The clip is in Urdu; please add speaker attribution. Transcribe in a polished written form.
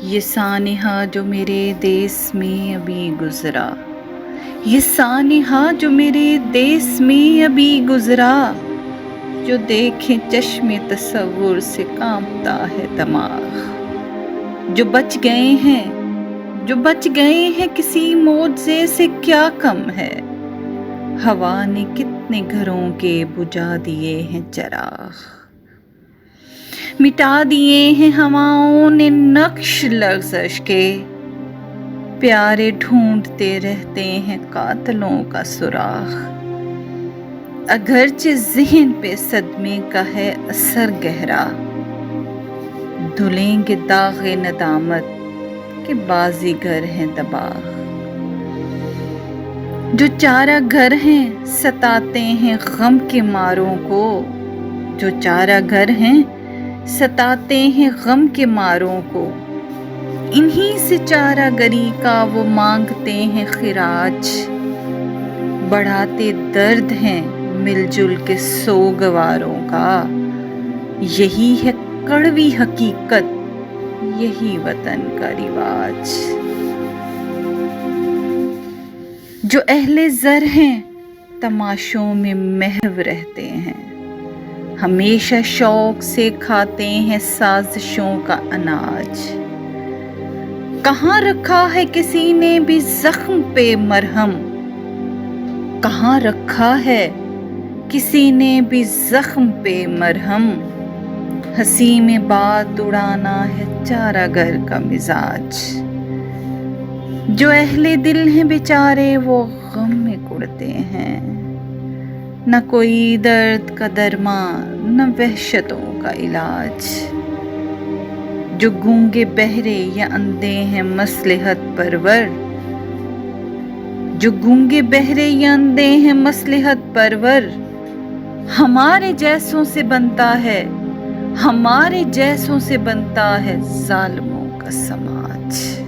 Speaker 1: یہ سانحہ جو میرے دیس میں ابھی گزرا، یہ سانحہ جو میرے دیس میں ابھی گزرا، جو دیکھیں چشم تصور سے کانپتا ہے دماغ۔ جو بچ گئے ہیں کسی معجزے سے کیا کم ہے، ہوا نے کتنے گھروں کے بجھا دیے ہیں چراغ۔ مٹا دیے ہیں ہواؤں نے نقش لغزش کے، پیارے ڈھونڈتے رہتے ہیں قاتلوں کا سراغ۔ اگرچہ ذہن پہ صدمے کا ہے اثر گہرا، دھلیں گے داغ ندامت کے بازیگر ہیں دباغ۔ جو چارہ گر ہیں ستاتے ہیں غم کے ماروں کو، جو چارہ گر ہیں ستاتے ہیں غم کے ماروں کو، انہی سے چارہ گری کا وہ مانگتے ہیں خراج۔ بڑھاتے درد ہیں مل جل کے سوگواروں کا، یہی ہے کڑوی حقیقت، یہی وطن کا رواج۔ جو اہل زر ہیں تماشوں میں محو رہتے ہیں، ہمیشہ شوق سے کھاتے ہیں سازشوں کا اناج۔ کہاں رکھا ہے کسی نے بھی زخم پہ مرہم، کہاں رکھا ہے کسی نے بھی زخم پہ مرہم، ہنسی میں بات اڑانا ہے چارہ گر کا مزاج۔ جو اہل دل ہیں بیچارے وہ غم میں کڑتے ہیں، نہ کوئی درد کا درماں نہ وحشتوں کا علاج۔ جو گونگے بہرے یا اندھے ہیں مصلحت پرور، جو گونگے بہرے یا اندھے ہیں مصلحت پرور، ہمارے جیسوں سے بنتا ہے، ہمارے جیسوں سے بنتا ہے ظالموں کا سماج۔